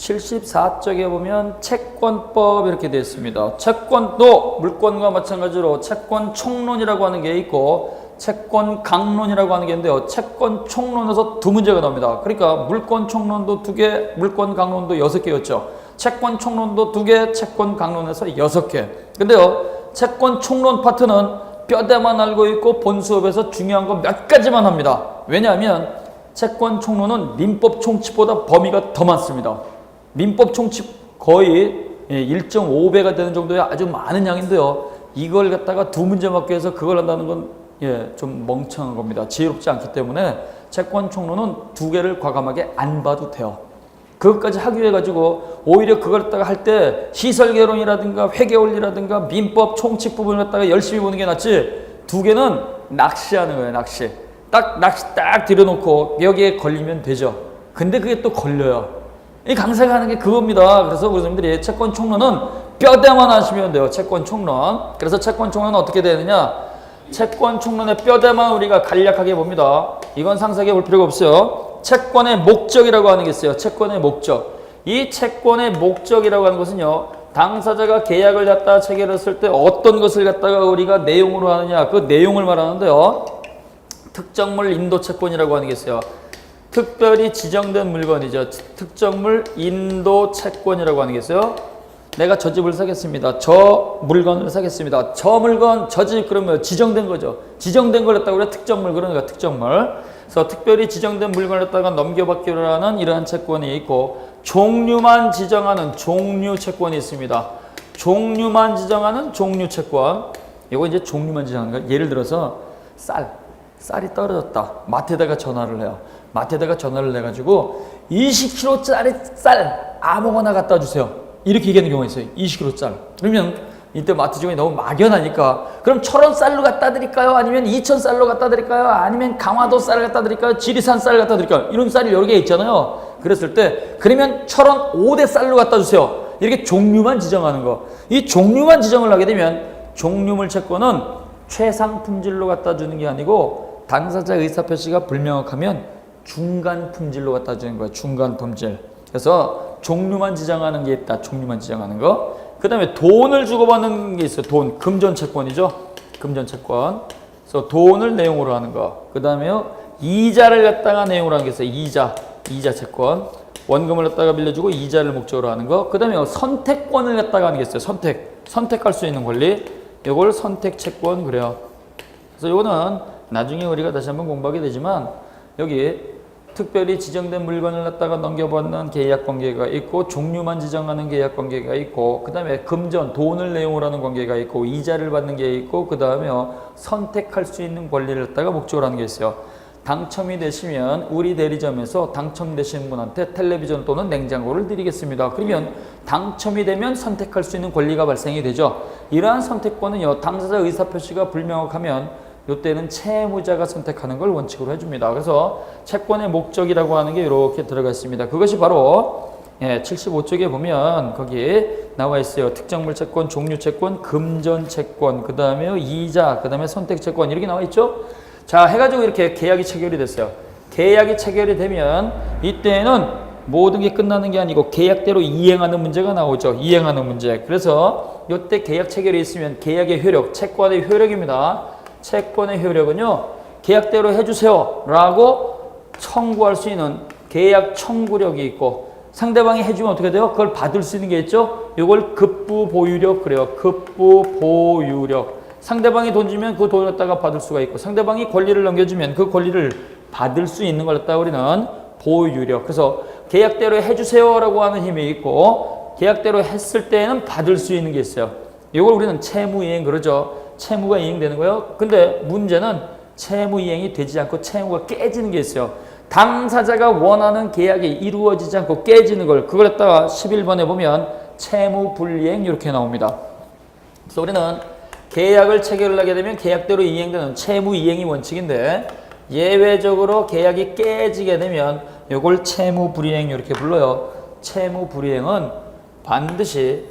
74쪽에 보면 채권법 이렇게 되어 있습니다. 채권도 물권과 마찬가지로 채권 총론이라고 하는 게 있고 채권 강론이라고 하는 게 있는데요. 채권 총론에서 두 문제가 나옵니다. 그러니까 물권 총론도 2개, 물권 강론도 6개였죠. 채권 총론도 2개, 채권 강론에서 6개. 근데요, 채권 총론 파트는 뼈대만 알고 있고 본 수업에서 중요한 거 몇 가지만 합니다. 왜냐하면 채권 총론은 민법 총칙보다 범위가 더 많습니다. 민법 총칙 거의 1.5배가 되는 정도의 아주 많은 양인데요. 이걸 갖다가 두 문제 맞게 해서 그걸 한다는 건 좀 멍청한 겁니다. 지혜롭지 않기 때문에 채권 총론은 2개를 과감하게 안 봐도 돼요. 그것까지 하기 위해 가지고 오히려 그걸 갖다가 할 때 시설개론이라든가 회계원리라든가 민법 총칙 부분을 갖다가 열심히 보는 게 낫지 2개는 낚시하는 거예요. 낚시 딱 들여놓고 여기에 걸리면 되죠. 근데 그게 또 걸려요. 이 강사가 하는 게 그겁니다. 그래서 우리 선생님들이 채권 총론은 뼈대만 하시면 돼요. 채권 총론. 그래서 채권 총론은 어떻게 되느냐, 채권 총론의 뼈대만 우리가 간략하게 봅니다. 이건 상세하게 볼 필요가 없어요. 채권의 목적이라고 하는 게 있어요. 채권의 목적. 이 채권의 목적이라고 하는 것은요, 당사자가 계약을 갖다가 체결했을 때 어떤 것을 갖다가 우리가 내용으로 하느냐, 그 내용을 말하는데요. 특정물 인도채권이라고 하는 게 있어요. 특별히 지정된 물건이죠. 특정물 인도채권이라고 하는 게 있어요. 내가 저 집을 사겠습니다. 저 물건을 사겠습니다. 저 물건, 저 집 그러면 지정된 거죠. 지정된 걸 갖다가 우리가 특정물, 그러니까 특정물. 그래서 특별히 지정된 물건을 갖다가 넘겨받기로 하는 이러한 채권이 있고, 종류만 지정하는 종류 채권이 있습니다. 종류만 지정하는 종류 채권. 이거 이제 종류만 지정하는 거. 예를 들어서 쌀이 떨어졌다. 마트에다가 전화를 해요. 마트에다가 전화를 해가지고 20kg짜리 쌀 아무거나 갖다 주세요. 이렇게 얘기하는 경우가 있어요. 20kg 쌀. 그러면 이때 마트 직원이 너무 막연하니까 그럼 철원 쌀로 갖다 드릴까요? 아니면 이천 쌀로 갖다 드릴까요? 아니면 강화도 쌀 갖다 드릴까요? 지리산 쌀 갖다 드릴까요? 이런 쌀이 여러 개 있잖아요. 그랬을 때 그러면 철원 5대 쌀로 갖다 주세요. 이렇게 종류만 지정하는 거. 이 종류만 지정을 하게 되면 종류물 채권은 최상 품질로 갖다 주는 게 아니고 당사자 의사표시가 불명확하면 중간 품질로 갖다 주는 거예요. 중간 품질. 그래서 종류만 지정하는 게 있다. 종류만 지정하는 거. 그 다음에 돈을 주고받는 게 있어요. 돈. 금전채권이죠. 금전채권. 그래서 돈을 내용으로 하는 거. 그 다음에 이자를 갖다가 내용으로 하는 게 있어요. 이자채권. 원금을 갖다가 빌려주고 이자를 목적으로 하는 거. 그 다음에 선택권을 갖다가 하는 게 있어요. 선택할 수 있는 권리. 이걸 선택채권 그래요. 그래서 이거는 나중에 우리가 다시 한번 공부하게 되지만 여기 특별히 지정된 물건을 갖다가 넘겨받는 계약관계가 있고 종류만 지정하는 계약관계가 있고 그 다음에 금전, 돈을 내용으로 하는 관계가 있고 이자를 받는 게 있고 그 다음에 선택할 수 있는 권리를 갖다가 목적으로 하는 게 있어요. 당첨이 되시면 우리 대리점에서 당첨되신 분한테 텔레비전 또는 냉장고를 드리겠습니다. 그러면 당첨이 되면 선택할 수 있는 권리가 발생이 되죠. 이러한 선택권은요, 당사자 의사표시가 불명확하면 이때는 채무자가 선택하는 걸 원칙으로 해줍니다. 그래서 채권의 목적이라고 하는 게 이렇게 들어가 있습니다. 그것이 바로 75쪽에 보면 거기 나와 있어요. 특정물 채권, 종류 채권, 금전 채권, 그 다음에 이자, 그 다음에 선택 채권 이렇게 나와 있죠. 자, 해가지고 이렇게 계약이 체결이 됐어요. 계약이 체결이 되면 이때는 모든 게 끝나는 게 아니고 계약대로 이행하는 문제가 나오죠. 이행하는 문제. 그래서 이때 계약 체결이 있으면 계약의 효력, 채권의 효력입니다. 채권의 효력은요, 계약대로 해주세요 라고 청구할 수 있는 계약 청구력이 있고 상대방이 해주면 어떻게 돼요? 그걸 받을 수 있는 게 있죠? 이걸 급부보유력 그래요. 급부보유력. 상대방이 돈 주면 그 돈을 갖다가 받을 수가 있고 상대방이 권리를 넘겨주면 그 권리를 받을 수 있는 걸 갖다가 우리는 보유력. 그래서 계약대로 해주세요 라고 하는 힘이 있고 계약대로 했을 때는 받을 수 있는 게 있어요. 이걸 우리는 채무이행 그러죠. 채무가 이행되는 거예요. 근데 문제는 채무 이행이 되지 않고 채무가 깨지는 게 있어요. 당사자가 원하는 계약이 이루어지지 않고 깨지는 걸 그걸 갖다가 11번에 보면 채무 불이행 이렇게 나옵니다. 그래서 우리는 계약을 체결을 하게 되면 계약대로 이행되는 채무 이행이 원칙인데 예외적으로 계약이 깨지게 되면 이걸 채무 불이행 이렇게 불러요. 채무 불이행은 반드시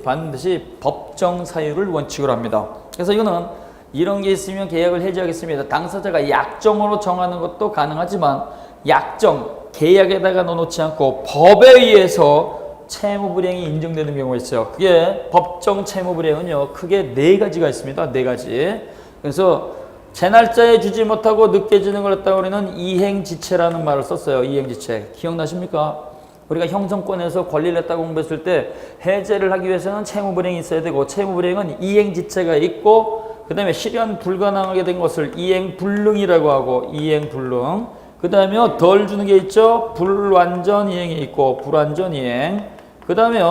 법정 사유를 원칙으로 합니다. 그래서 이거는 이런 게 있으면 계약을 해지하겠습니다. 당사자가 약정으로 정하는 것도 가능하지만 약정, 계약에다가 넣어놓지 않고 법에 의해서 채무불이행이 인정되는 경우가 있어요. 그게 법정 채무불이행은요, 크게 네 가지가 있습니다. 네 가지. 그래서 제 날짜에 주지 못하고 늦게 주는 걸 갖다가 우리는 이행지체라는 말을 썼어요. 이행지체. 기억나십니까? 우리가 형성권에서 권리를 갖다가 공부했을 때 해제를 하기 위해서는 채무불이행이 있어야 되고, 채무불이행은 이행지체가 있고, 그 다음에 실현 불가능하게 된 것을 이행불능이라고 하고, 이행불능. 그 다음에 덜 주는 게 있죠. 불완전 이행이 있고, 불완전 이행. 그 다음에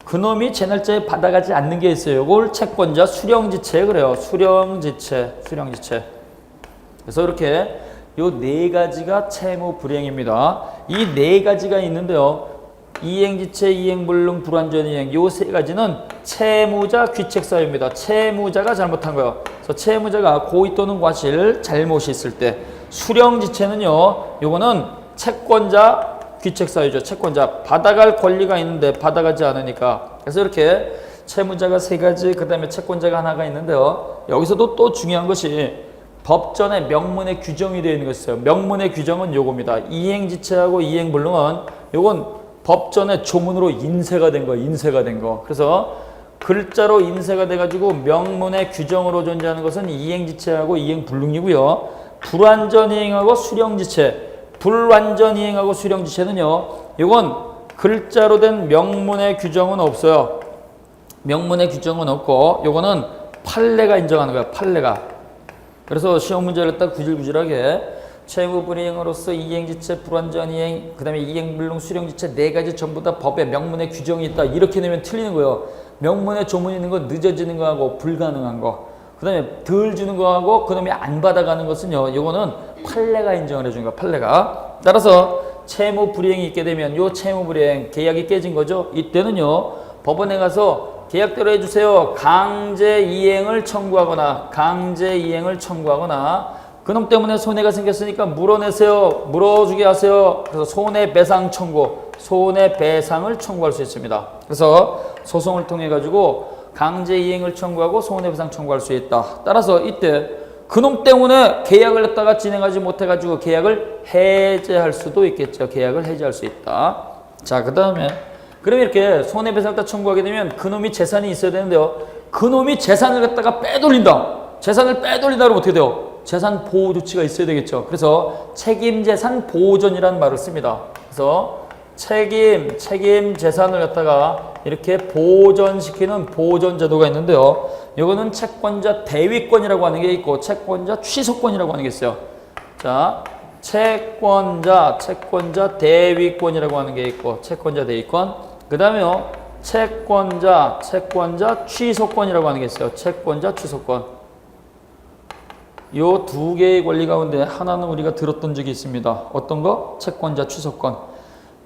그놈이 제 날짜에 받아가지 않는 게 있어요. 이걸 채권자 수령지체 그래요. 수령지체. 그래서 이렇게 요 네 가지가 채무 불이행입니다. 이 네 가지가 있는데요. 이행지체, 이행불능, 불완전이행 요 세 가지는 채무자 귀책사유입니다. 채무자가 잘못한 거예요. 그래서 채무자가 고의 또는 과실 잘못이 있을 때, 수령지체는요. 요거는 채권자 귀책사유죠. 채권자 받아갈 권리가 있는데 받아가지 않으니까. 그래서 이렇게 채무자가 세 가지, 그 다음에 채권자가 하나가 있는데요. 여기서도 또 중요한 것이 법전에 명문의 규정이 되어 있는 것이에요. 명문의 규정은 요겁니다. 이행지체하고 이행불능은 요건 법전에 조문으로 인쇄가 된 거, 인쇄가 된 거. 그래서 글자로 인쇄가 돼가지고 명문의 규정으로 존재하는 것은 이행지체하고 이행불능이고요. 불완전이행하고 수령지체, 불완전이행하고 수령지체는요. 요건 글자로 된 명문의 규정은 없어요. 명문의 규정은 없고, 요거는 판례가 인정하는 거야. 판례가. 그래서 시험 문제를 딱 구질구질하게 채무불이행으로서 이행지체, 불완전이행, 그 다음에 이행불능, 수령지체 네 가지 전부 다 법에 명문의 규정이 있다. 이렇게 내면 틀리는 거예요. 명문에 조문이 있는 건 늦어지는 거하고 불가능한 거. 그 다음에 덜 주는 거하고 그놈이 안 받아가는 것은요. 이거는 판례가 인정을 해준 거야. 판례가. 따라서 채무불이행이 있게 되면 요 채무불이행 계약이 깨진 거죠. 이때는요. 법원에 가서 계약대로 해주세요. 강제이행을 청구하거나 그놈 때문에 손해가 생겼으니까 물어내세요. 물어주게 하세요. 그래서 손해배상 청구, 손해배상을 청구할 수 있습니다. 그래서 소송을 통해 가지고 강제이행을 청구하고 손해배상 청구할 수 있다. 따라서 이때 그놈 때문에 계약을 했다가 진행하지 못해가지고 계약을 해제할 수도 있겠죠. 계약을 해제할 수 있다. 자, 그 다음에 그러면 이렇게 손해배상을 청구하게 되면 그놈이 재산이 있어야 되는데요. 그놈이 재산을 갖다가 빼돌린다. 재산을 빼돌린다 그러면 어떻게 돼요? 재산 보호 조치가 있어야 되겠죠. 그래서 책임재산 보호전이라는 말을 씁니다. 그래서 책임 재산을 갖다가 이렇게 보전시키는 보전 제도가 있는데요. 이거는 채권자 대위권이라고 하는 게 있고 채권자 취소권이라고 하는 게 있어요. 자, 채권자 대위권이라고 하는 게 있고 채권자 대위권. 그 다음에요. 채권자 취소권이라고 하는 게 있어요. 채권자 취소권. 요 두 개의 권리 가운데 하나는 우리가 들었던 적이 있습니다. 어떤 거? 채권자 취소권.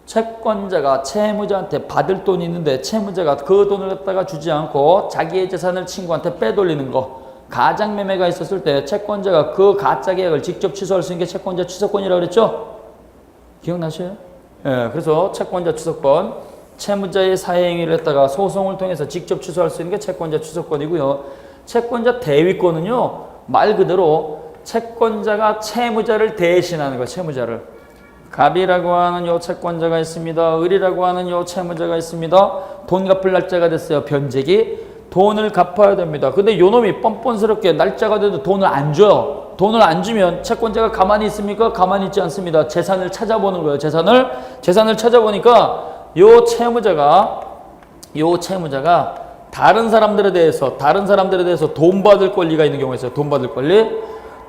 채권자가 채무자한테 받을 돈이 있는데 채무자가 그 돈을 갖다가 주지 않고 자기의 재산을 친구한테 빼돌리는 거. 가장매매가 있었을 때 채권자가 그 가짜 계약을 직접 취소할 수 있는 게 채권자 취소권이라고 그랬죠? 기억나셔요? 예, 그래서 채권자 취소권. 채무자의 사회행위를 했다가 소송을 통해서 직접 취소할 수 있는 게 채권자 취소권이고요. 채권자 대위권은요. 말 그대로 채권자가 채무자를 대신하는 거예요. 채무자를. 갑이라고 하는 요 채권자가 있습니다. 을이라고 하는 요 채무자가 있습니다. 돈 갚을 날짜가 됐어요. 변제기. 돈을 갚아야 됩니다. 근데 요 놈이 뻔뻔스럽게 날짜가 돼도 돈을 안 줘요. 돈을 안 주면 채권자가 가만히 있습니까? 가만히 있지 않습니다. 재산을 찾아보는 거예요. 재산을 찾아보니까 요 채무자가 다른 사람들에 대해서 돈 받을 권리가 있는 경우가 있어요. 돈 받을 권리.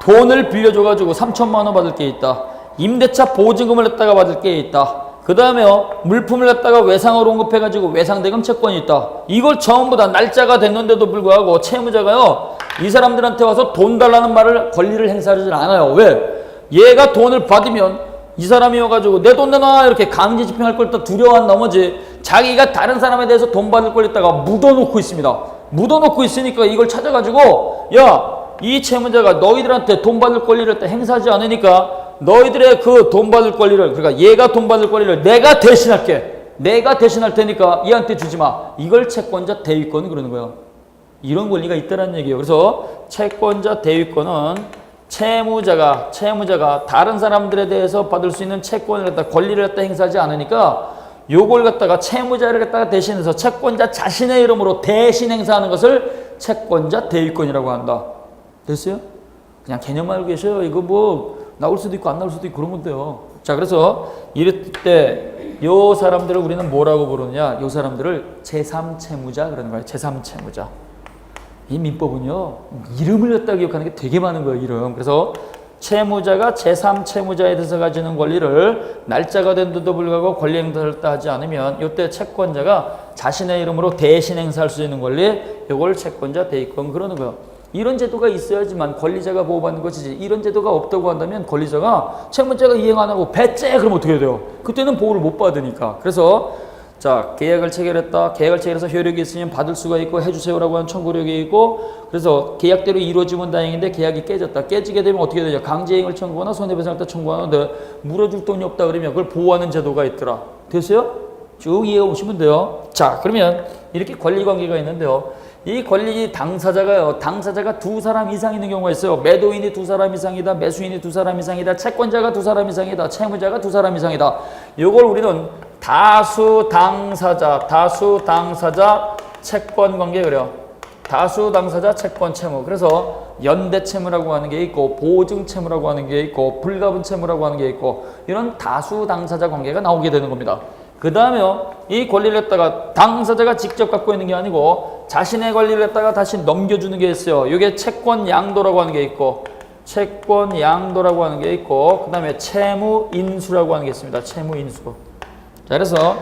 돈을 빌려줘가지고 3천만 원 받을 게 있다. 임대차 보증금을 냈다가 받을 게 있다. 그 다음에요. 물품을 갖다가 외상으로 언급해가지고 외상대금 채권이 있다. 이걸 전부 다 날짜가 됐는데도 불구하고 채무자가요. 이 사람들한테 와서 돈 달라는 말을 권리를 행사하지 않아요. 왜? 얘가 돈을 받으면 이 사람이 와가지고 내 돈 내놔 이렇게 강제 집행할 걸 또 두려워한 나머지 자기가 다른 사람에 대해서 돈 받을 걸 있다가 묻어놓고 있습니다. 묻어놓고 있으니까 이걸 찾아가지고 야, 이 채무자가 너희들한테 돈 받을 권리를 행사하지 않으니까 너희들의 그 돈 받을 권리를, 그러니까 얘가 돈 받을 권리를 내가 대신할게. 내가 대신할 테니까 얘한테 주지 마. 이걸 채권자 대위권 그러는 거예요. 이런 권리가 있다는 얘기예요. 그래서 채권자 대위권은 채무자가 다른 사람들에 대해서 받을 수 있는 채권을 갖다 권리를 갖다 행사하지 않으니까 요걸 갖다가 채무자를 갖다가 대신해서 채권자 자신의 이름으로 대신 행사하는 것을 채권자 대위권이라고 한다. 됐어요? 그냥 개념 알고 계셔요. 이거 뭐 나올 수도 있고 안 나올 수도 있고 그런 건데요. 자, 그래서 이럴 때 요 사람들을 우리는 뭐라고 부르느냐? 요 사람들을 제3채무자 그러는 거예요. 제3채무자. 이 민법은요, 이름을 갖다 기억하는 게 되게 많은 거예요, 이름. 그래서 채무자가 제3채무자에 대해서 가지는 권리를 날짜가 된데도 불구하고 권리 행사를 하지 않으면 이때 채권자가 자신의 이름으로 대신 행사할 수 있는 권리, 이걸 채권자 대위권 그러는 거예요. 이런 제도가 있어야지만 권리자가 보호받는 것이지, 이런 제도가 없다고 한다면 권리자가 채무자가 이행 안 하고 배째 그럼 어떻게 돼요? 그때는 보호를 못 받으니까. 그래서 자, 계약을 체결했다. 계약을 체결해서 효력이 있으면 받을 수가 있고 해주세요라고 하는 청구력이 있고, 그래서 계약대로 이루어지면 다행인데 계약이 깨졌다. 깨지게 되면 어떻게 되냐? 강제이행을 청구하거나 손해배상을 청구하는데 물어줄 돈이 없다 그러면 그걸 보호하는 제도가 있더라. 됐어요? 쭉 이해해 보시면 돼요. 자, 그러면 이렇게 권리관계가 있는데요. 이 권리 당사자가요, 당사자가 두 사람 이상 있는 경우가 있어요. 매도인이 두 사람 이상이다, 매수인이 두 사람 이상이다, 채권자가 두 사람 이상이다, 채무자가 두 사람 이상이다. 이걸 우리는 다수 당사자 채권 관계 그래요. 다수 당사자 채권 채무. 그래서 연대 채무라고 하는 게 있고 보증 채무라고 하는 게 있고 불가분 채무라고 하는 게 있고 이런 다수 당사자 관계가 나오게 되는 겁니다. 그 다음에 이 권리를 갖다가 당사자가 직접 갖고 있는 게 아니고 자신의 권리를 갖다가 다시 넘겨주는 게 있어요. 이게 채권 양도라고 하는 게 있고 채권 양도라고 하는 게 있고 그 다음에 채무 인수라고 하는 게 있습니다. 채무 인수. 자, 그래서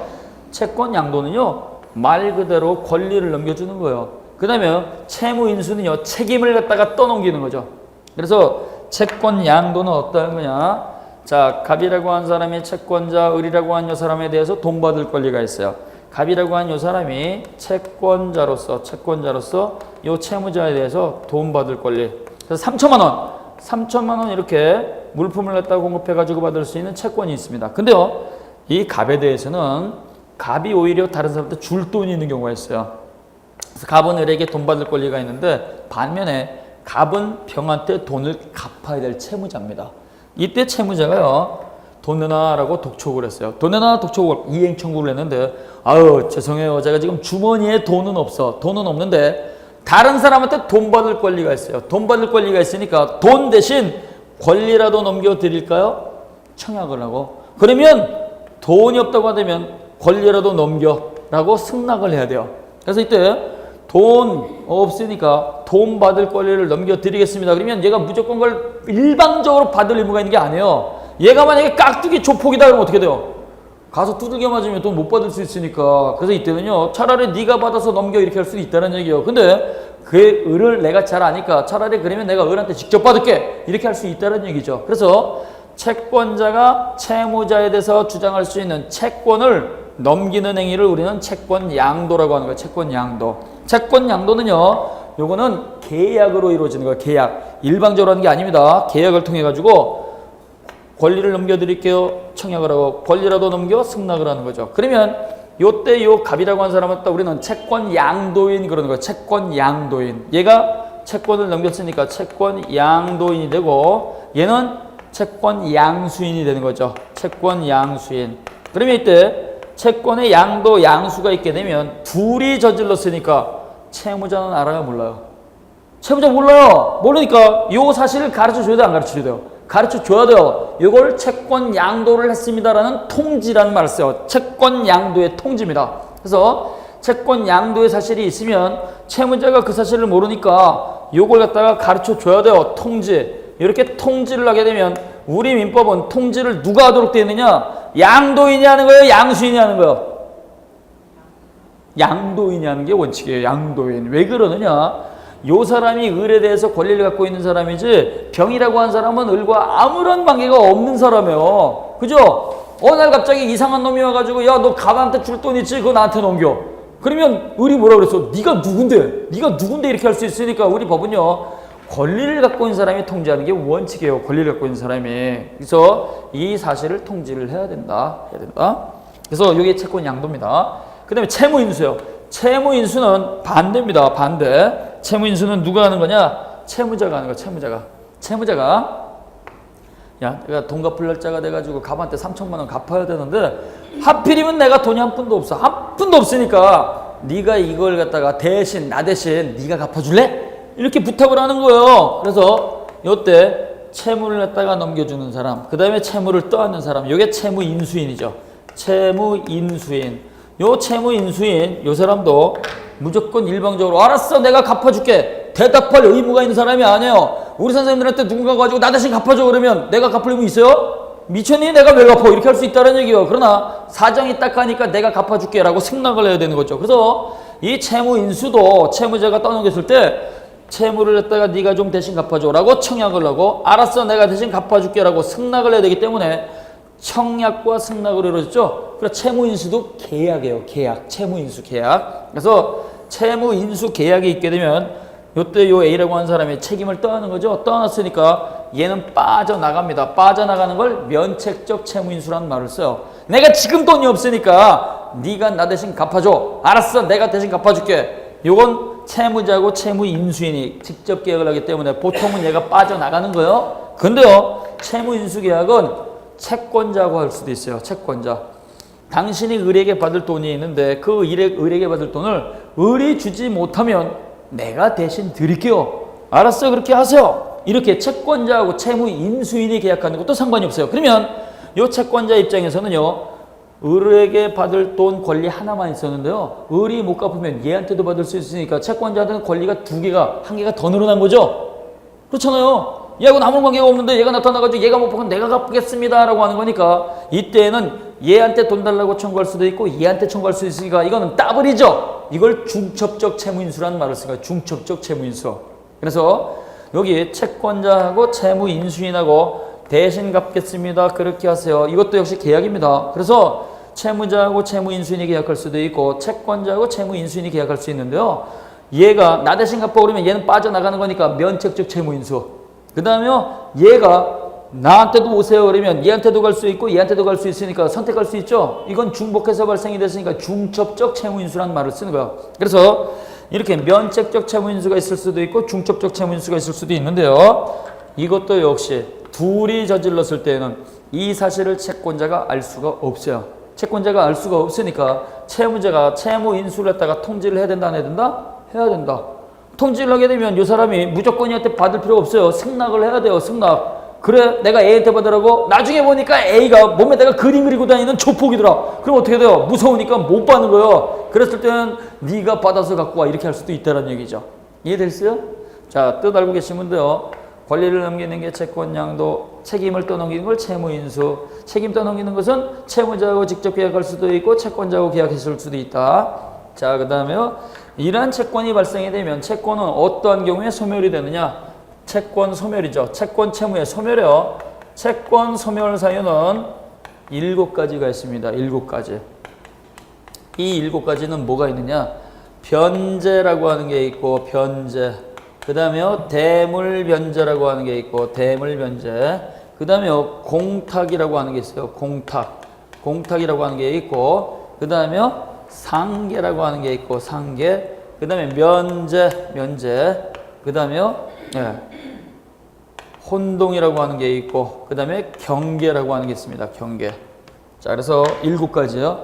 채권 양도는요 말 그대로 권리를 넘겨주는 거예요. 그 다음에 채무 인수는요 책임을 갖다가 떠넘기는 거죠. 그래서 채권 양도는 어떠한 거냐? 자, 갑이라고 한 사람이 채권자, 을이라고 한 요 사람에 대해서 돈 받을 권리가 있어요. 갑이라고 한 요 사람이 채권자로서 요 채무자에 대해서 돈 받을 권리. 그래서 3천만 원 이렇게 물품을 갖다가 공급해가지고 받을 수 있는 채권이 있습니다. 근데요, 이 갑에 대해서는 갑이 오히려 다른 사람한테 줄 돈이 있는 경우가 있어요. 그래서 갑은 을에게 돈 받을 권리가 있는데 반면에 갑은 병한테 돈을 갚아야 될 채무자입니다. 이때 채무자가요, 돈 내놔라고 독촉을 했어요. 돈 내놔 독촉을 이행 청구를 했는데, 아유, 죄송해요. 제가 지금 주머니에 돈은 없어. 돈은 없는데, 다른 사람한테 돈 받을 권리가 있어요. 돈 받을 권리가 있으니까 돈 대신 권리라도 넘겨드릴까요? 청약을 하고. 그러면 돈이 없다고 하면 권리라도 넘겨라고 승낙을 해야 돼요. 그래서 이때 돈 없으니까 돈 받을 권리를 넘겨드리겠습니다. 그러면 얘가 무조건 그걸 일방적으로 받을 의무가 있는 게 아니에요. 얘가 만약에 깍두기 조폭이다 그러면 어떻게 돼요? 가서 두들겨 맞으면 돈 못 받을 수 있으니까. 그래서 이때는요 차라리 네가 받아서 넘겨 이렇게 할 수도 있다는 얘기예요. 근데 그 을을 내가 잘 아니까 차라리 그러면 내가 을한테 직접 받을게 이렇게 할 수 있다는 얘기죠. 그래서 채권자가 채무자에 대해서 주장할 수 있는 채권을 넘기는 행위를 우리는 채권 양도라고 하는 거예요. 채권 양도. 채권 양도는요, 요거는 계약으로 이루어지는 거예요. 계약. 일방적으로 하는 게 아닙니다. 계약을 통해 가지고 권리를 넘겨드릴게요. 청약을 하고 권리라도 넘겨 승낙을 하는 거죠. 그러면 요때 요 갑이라고 하는 사람은 우리는 채권 양도인 그러는 거예요. 채권 양도인. 얘가 채권을 넘겼으니까 채권 양도인이 되고 얘는 채권 양수인이 되는 거죠. 채권 양수인. 그러면 이때 채권의 양도 양수가 있게 되면 둘이 저질렀으니까 채무자는 알아요, 몰라요? 채무자 몰라요. 모르니까 요 사실을 가르쳐 줘야 돼요, 안 가르쳐 줘야 돼요? 가르쳐 줘야 돼요. 이걸 채권 양도를 했습니다라는 통지라는 말을 써요. 채권 양도의 통지입니다. 그래서 채권 양도의 사실이 있으면 채무자가 그 사실을 모르니까 요걸 갖다가 가르쳐 줘야 돼요. 통지. 이렇게 통지를 하게 되면 우리 민법은 통지를 누가 하도록 되어 있느냐? 양도인이 하는 거예요? 양수인이 하는 거예요? 양도인이 하는 게 원칙이에요. 양도인. 왜 그러느냐? 요 사람이 을에 대해서 권리를 갖고 있는 사람이지 병이라고 한 사람은 을과 아무런 관계가 없는 사람이에요. 그죠? 어느 날 갑자기 이상한 놈이 와가지고 야, 너 갑한테 줄 돈 있지? 그거 나한테 넘겨. 그러면 을이 뭐라 그랬어? 네가 누군데? 이렇게 할 수 있으니까 우리 법은요. 권리를 갖고 있는 사람이 통지하는 게 원칙이에요. 권리를 갖고 있는 사람이. 그래서 이 사실을 통지를 해야 된다. 그래서 이게 채권 양도입니다. 그 다음에 채무 인수요. 채무 인수는 반대입니다. 반대. 채무 인수는 누가 하는 거냐? 채무자가 하는 거야. 채무자가. 야, 내가 돈 갚을 날짜가 돼가지고 갑한테 3천만 원 갚아야 되는데 하필이면 내가 돈이 한 푼도 없어. 한 푼도 없으니까 네가 이걸 갖다가 대신 나 대신 네가 갚아줄래? 이렇게 부탁을 하는 거예요. 그래서 이때 채무를 갖다가 넘겨주는 사람, 그 다음에 채무를 떠안는 사람, 이게 채무인수인이죠. 채무인수인. 요 채무인수인 요 사람도 무조건 일방적으로 알았어 내가 갚아줄게 대답할 의무가 있는 사람이 아니에요. 우리 선생님들한테 누군가 가지고 나 대신 갚아줘 그러면 내가 갚을 의무 있어요? 미쳤니? 내가 왜 갚아? 이렇게 할 수 있다는 얘기예요. 그러나 사정이 딱 하니까 내가 갚아줄게 라고 승낙을 해야 되는 거죠. 그래서 이 채무인수도 채무자가 떠넘겼을 때 채무를 갖다가 네가 좀 대신 갚아줘 라고 청약을 하고 알았어 내가 대신 갚아줄게 라고 승낙을 해야 되기 때문에 청약과 승낙으로 이루어졌죠. 그래서 채무인수도 계약이에요. 계약. 채무인수 계약. 그래서 채무인수 계약이 있게 되면 요때 요 A라고 하는 사람이 책임을 떠안는 거죠. 떠안았으니까 얘는 빠져나갑니다. 빠져나가는 걸 면책적 채무인수라는 말을 써요. 내가 지금 돈이 없으니까 네가 나 대신 갚아줘. 알았어 내가 대신 갚아줄게. 요건 채무자고 채무인수인이 직접 계약을 하기 때문에 보통은 얘가 빠져나가는 거예요. 근데요 채무인수 계약은 채권자고 할 수도 있어요. 채권자. 당신이 을에게 받을 돈이 있는데 그 을에게 받을 돈을 을이 주지 못하면 내가 대신 드릴게요. 알았어요. 그렇게 하세요. 이렇게 채권자하고 채무인수인이 계약하는 것도 상관이 없어요. 그러면 이 채권자 입장에서는요. 을에게 받을 돈 권리 하나만 있었는데요. 을이 못 갚으면 얘한테도 받을 수 있으니까 채권자한테는 권리가 한 개가 더 늘어난 거죠. 그렇잖아요. 얘하고는 아무 관계가 없는데 얘가 나타나가지고 얘가 못 받으면 내가 갚겠습니다 라고 하는 거니까 이때는 얘한테 돈 달라고 청구할 수도 있고 얘한테 청구할 수도 있으니까 이거는 따블이죠. 이걸 중첩적 채무인수라는 말을 쓰니까 중첩적 채무인수. 그래서 여기 채권자하고 채무인수인하고 대신 갚겠습니다 그렇게 하세요. 이것도 역시 계약입니다. 그래서 채무자하고 채무인수인이 계약할 수도 있고 채권자하고 채무인수인이 계약할 수 있는데요. 얘가 나 대신 갚아 그러면 얘는 빠져나가는 거니까 면책적 채무인수. 그 다음에 얘가 나한테도 오세요 그러면 얘한테도 갈 수 있고 얘한테도 갈 수 있으니까 선택할 수 있죠. 이건 중복해서 발생이 됐으니까 중첩적 채무인수라는 말을 쓰는 거야. 그래서 이렇게 면책적 채무인수가 있을 수도 있고 중첩적 채무인수가 있을 수도 있는데요. 이것도 역시 둘이 저질렀을 때는 이 사실을 채권자가 알 수가 없어요. 채권자가 알 수가 없으니까 채무자가 채무인수를 갖다가 통지를 해야 된다 안 해야 된다? 해야 된다. 통지를 하게 되면 이 사람이 무조건 얘한테 받을 필요가 없어요. 승낙을 해야 돼요. 승낙. 그래 내가 A한테 받으라고 나중에 보니까 A가 몸에다가 그림 그리고 다니는 조폭이더라. 그럼 어떻게 돼요? 무서우니까 못 받는 거예요. 그랬을 때는 네가 받아서 갖고 와 이렇게 할 수도 있다는 얘기죠. 이해됐어요? 자, 뜻 알고 계시면 돼요. 권리를 넘기는 게 채권양도, 책임을 떠넘기는 걸 채무인수. 책임 떠넘기는 것은 채무자하고 직접 계약할 수도 있고 채권자하고 계약했을 수도 있다. 자, 그 다음에요. 이러한 채권이 발생이 되면 채권은 어떠한 경우에 소멸이 되느냐? 채권 소멸이죠. 채권 채무의 소멸이요. 채권 소멸 사유는 7가지가 있습니다. 7가지. 이 7가지는 뭐가 있느냐? 변제라고 하는 게 있고 변제. 그 다음에요. 대물변제라고 하는 게 있고 대물변제. 그 다음에요. 공탁이라고 하는 게 있어요. 공탁. 공탁이라고 하는 게 있고 그 다음에요. 상계라고 하는 게 있고 상계. 그 다음에 면제. 그 다음에요. 예. 혼동이라고 하는 게 있고 그 다음에 경계라고 하는 게 있습니다. 경계. 자, 그래서 7가지요.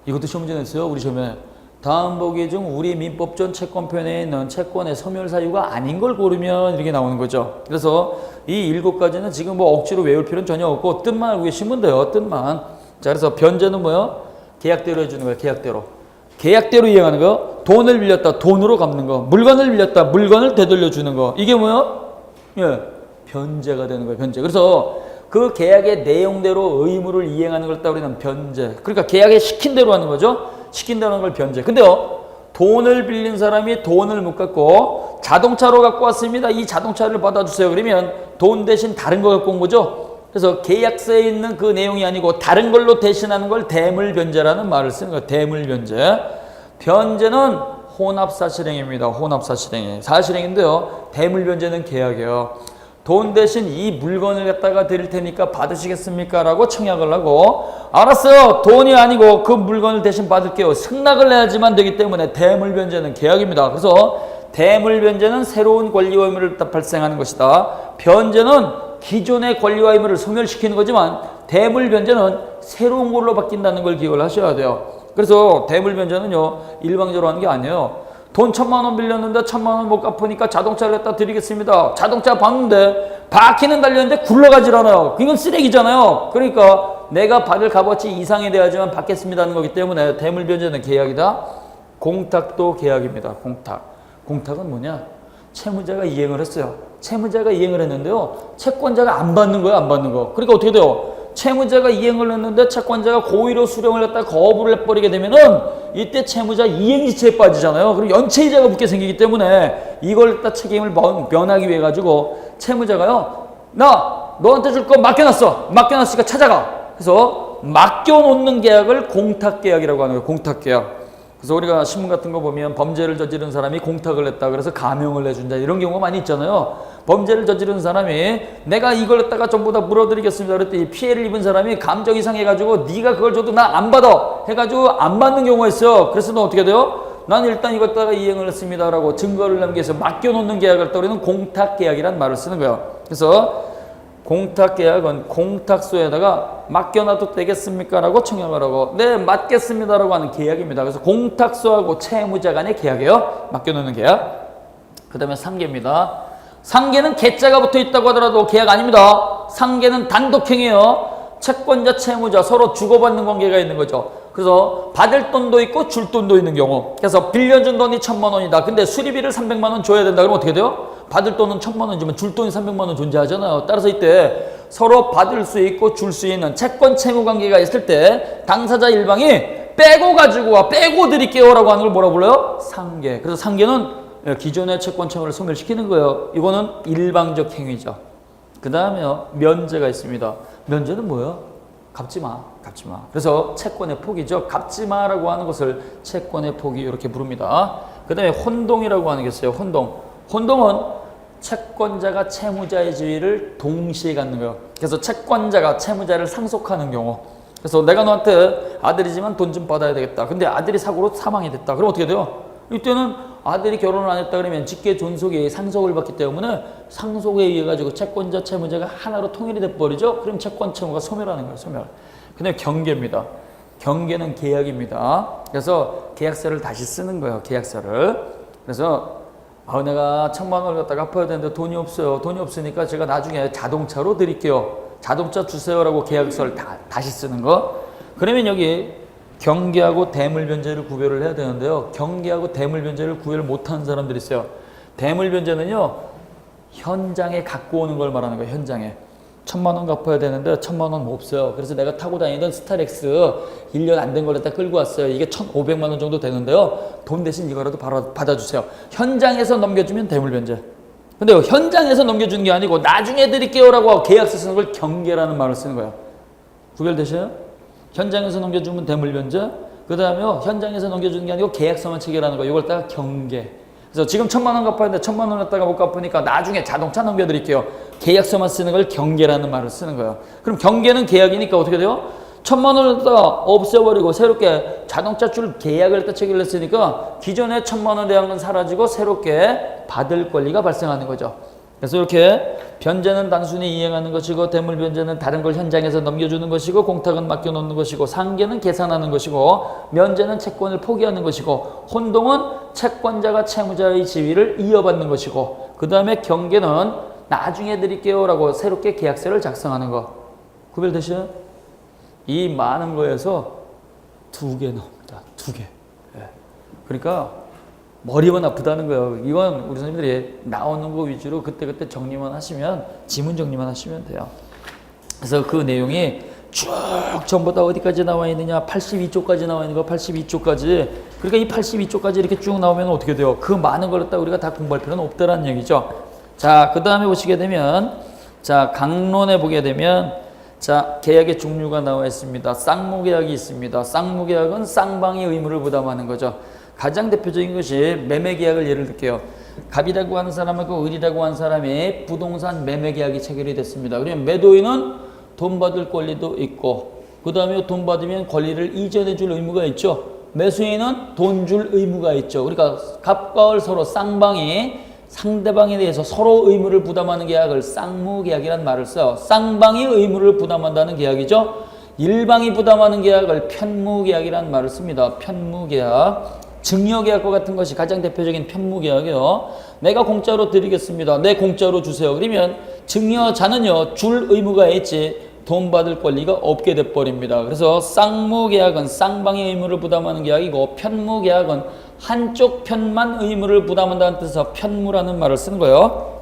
이것도 시험 문제 냈어요. 우리 시험에. 다음 보기 중 우리 민법전 채권편에 있는 채권의 소멸 사유가 아닌 걸 고르면 이렇게 나오는 거죠. 그래서 이 7가지는 지금 뭐 억지로 외울 필요는 전혀 없고 뜻만 알고 계시면 돼요. 뜻만. 자, 그래서 변제는 뭐요? 계약대로 해주는 거예요. 계약대로. 계약대로 이행하는 거. 돈을 빌렸다. 돈으로 갚는 거. 물건을 빌렸다. 물건을 되돌려 주는 거. 이게 뭐요? 예, 변제가 되는 거예요. 변제. 그래서 그 계약의 내용대로 의무를 이행하는 걸 따로 우리는 변제. 그러니까 계약에 시킨 대로 하는 거죠. 시킨 대로 하는 걸 변제. 근데요, 돈을 빌린 사람이 돈을 못 갖고 자동차로 갖고 왔습니다. 이 자동차를 받아주세요. 그러면 돈 대신 다른 거 갖고 온 거죠. 그래서 계약서에 있는 그 내용이 아니고 다른 걸로 대신하는 걸 대물변제라는 말을 쓰는 거예요. 대물변제. 변제는 혼합사실행입니다. 혼합사실행. 사실행인데요. 대물변제는 계약이에요. 돈 대신 이 물건을 갖다가 드릴 테니까 받으시겠습니까? 라고 청약을 하고 알았어요. 돈이 아니고 그 물건을 대신 받을게요. 승낙을 해야지만 되기 때문에 대물변제는 계약입니다. 그래서 대물변제는 새로운 권리와 의무를 발생하는 것이다. 변제는 기존의 권리와 의무를 소멸시키는 거지만 대물변제는 새로운 걸로 바뀐다는 걸 기억을 하셔야 돼요. 그래서 대물변제는요 일방적으로 하는 게 아니에요. 돈 1,000만 원 빌렸는데 1,000만 원 못 갚으니까 자동차를 갖다 드리겠습니다. 자동차 봤는데 바퀴는 달렸는데 굴러가질 않아요. 이건 쓰레기잖아요. 그러니까 내가 받을 값어치 이상이 돼야지만 받겠습니다는 거기 때문에 대물변제는 계약이다. 공탁도 계약입니다. 공탁은 뭐냐? 채무자가 이행을 했어요. 채무자가 이행을 했는데요. 채권자가 안 받는 거예요. 안 받는 거. 그러니까 어떻게 돼요? 채무자가 이행을 했는데 채권자가 고의로 수령을 했다가 거부를 해버리게 되면은 이때 채무자 이행지체에 빠지잖아요. 그리고 연체이자가 붙게 생기기 때문에 이걸 갖다 책임을 면하기 위해 가지고 채무자가요. 나 너한테 줄 거 맡겨놨으니까 찾아가. 그래서 맡겨놓는 계약을 공탁계약이라고 하는 거예요. 공탁계약. 그래서 우리가 신문 같은 거 보면 범죄를 저지른 사람이 공탁을 했다. 그래서 감형을 내준다. 이런 경우가 많이 있잖아요. 범죄를 저지른 사람이 내가 이걸 갖다가 전부 다 물어드리겠습니다. 그랬더니 피해를 입은 사람이 감정이 상해가지고 네가 그걸 줘도 나 안 받아. 해가지고 안 받는 경우가 있어요. 그래서 너 어떻게 돼요? 난 일단 이걸 갖다가 이행을 했습니다라고 증거를 남겨서 맡겨놓는 계약을 우리는 공탁계약이라는 말을 쓰는 거예요. 그래서 공탁계약은 공탁소에다가 맡겨놔도 되겠습니까? 라고 청약을 하고 네 맡겠습니다 라고 하는 계약입니다. 그래서 공탁소하고 채무자 간의 계약이에요. 맡겨놓는 계약. 그 다음에 상계입니다. 상계는 계자가 붙어 있다고 하더라도 계약 아닙니다. 상계는 단독행위예요. 채권자 채무자 서로 주고받는 관계가 있는 거죠. 그래서 받을 돈도 있고 줄 돈도 있는 경우. 그래서 빌려준 돈이 1,000만 원이다. 근데 수리비를 300만 원 줘야 된다. 그러면 어떻게 돼요? 받을 돈은 1,000만 원이지만 줄 돈이 300만 원 존재하잖아요. 따라서 이때 서로 받을 수 있고 줄 수 있는 채권 채무 관계가 있을 때 당사자 일방이 빼고 가지고 와 빼고 드릴게요 라고 하는 걸 뭐라 불러요? 상계. 그래서 상계는 기존의 채권 채무를 소멸시키는 거예요. 이거는 일방적 행위죠. 그 다음에요 면제가 있습니다. 면제는 뭐예요? 갚지 마. 그래서 채권의 포기죠. 갚지 마라고 하는 것을 채권의 포기 이렇게 부릅니다. 그 다음에 혼동이라고 하는 게 있어요. 혼동은 채권자가 채무자의 지위를 동시에 갖는 거예요. 그래서 채권자가 채무자를 상속하는 경우. 그래서 내가 너한테 아들이지만 돈 좀 받아야 되겠다. 근데 아들이 사고로 사망이 됐다. 그럼 어떻게 돼요? 이때는 아들이 결혼을 안 했다 그러면 직계 존속이 상속을 받기 때문에 상속에 의해 가지고 채권자 채무자가 하나로 통일이 돼 버리죠. 그럼 채권 채무가 소멸하는 거예요. 소멸. 근데 경계입니다. 경계는 계약입니다. 그래서 계약서를 다시 쓰는 거예요. 계약서를. 그래서 내가 1,000만 원을 갖다가 갚아야 되는데 돈이 없어요. 돈이 없으니까 제가 나중에 자동차로 드릴게요. 자동차 주세요라고 계약서를 다시 쓰는 거. 그러면 여기 경계하고 대물변제를 구별을 해야 되는데요. 경계하고 대물변제를 구별을 못하는 사람들이 있어요. 대물변제는요. 현장에 갖고 오는 걸 말하는 거예요. 현장에. 1,000만 원 갚아야 되는데 1,000만 원 없어요. 그래서 내가 타고 다니던 스타렉스 1년 안 된 걸 갖다 끌고 왔어요. 이게 1,500만 원 정도 되는데요. 돈 대신 이거라도 받아주세요. 현장에서 넘겨주면 대물변제. 근데 현장에서 넘겨주는 게 아니고 나중에 드릴게요라고 하고 계약서 쓰는 걸 경계라는 말을 쓰는 거예요. 구별되셔요? 현장에서 넘겨주면 대물변제. 그 다음에 현장에서 넘겨주는 게 아니고 계약서만 체결하는 거. 이걸 따가 경계. 그래서 지금 1,000만 원 갚아야 되는데 1,000만 원 갖다가 못 갚으니까 나중에 자동차 넘겨드릴게요. 계약서만 쓰는 걸 경계라는 말을 쓰는 거예요. 그럼 경계는 계약이니까 어떻게 돼요? 1,000만 원을 갖다가 없애버리고 새롭게 자동차 줄 계약을 갖다 체결을 했으니까 기존에 1,000만 원에 대한 건 사라지고 새롭게 받을 권리가 발생하는 거죠. 그래서 이렇게 변제는 단순히 이행하는 것이고 대물변제는 다른 걸 현장에서 넘겨주는 것이고 공탁은 맡겨놓는 것이고 상계는 계산하는 것이고 면제는 채권을 포기하는 것이고 혼동은 채권자가 채무자의 지위를 이어받는 것이고 그 다음에 경계는 나중에 드릴게요 라고 새롭게 계약서를 작성하는 거. 구별되시나요? 이 많은 거에서 2개 나옵니다. 2개. 예. 그러니까 머리만 아프다는 거예요. 이건 우리 선생님들이 나오는 거 위주로 그때그때 정리만 하시면 지문 정리만 하시면 돼요. 그래서 그 내용이 쭉 전부 다 어디까지 나와 있느냐 82쪽까지 나와 있는 거 82쪽까지. 그러니까 이 82쪽까지 이렇게 쭉 나오면 어떻게 돼요? 그 많은 걸 갖다 우리가 다 공부할 필요는 없다라는 얘기죠. 자, 그 다음에 보시게 되면 자 강론에 보게 되면 자 계약의 종류가 나와 있습니다. 쌍무계약이 있습니다. 쌍무계약은 쌍방이 의무를 부담하는 거죠. 가장 대표적인 것이 매매계약을 예를 들게요. 갑이라고 하는 사람하고 을이라고 하는 사람이 부동산 매매계약이 체결이 됐습니다. 그러면 매도인은 돈 받을 권리도 있고 그 다음에 돈 받으면 권리를 이전해 줄 의무가 있죠. 매수인은 돈 줄 의무가 있죠. 그러니까 갑과 을 서로 쌍방이 상대방에 대해서 서로 의무를 부담하는 계약을 쌍무계약이라는 말을 써요. 쌍방이 의무를 부담한다는 계약이죠. 일방이 부담하는 계약을 편무계약이라는 말을 씁니다. 편무계약. 증여계약과 같은 것이 가장 대표적인 편무계약이에요. 내가 공짜로 드리겠습니다. 네, 공짜로 주세요. 그러면 증여자는요, 줄 의무가 있지 돈 받을 권리가 없게 돼버립니다. 그래서 쌍무계약은 쌍방의 의무를 부담하는 계약이고, 편무계약은 한쪽 편만 의무를 부담한다는 뜻에서 편무라는 말을 쓰는 거예요.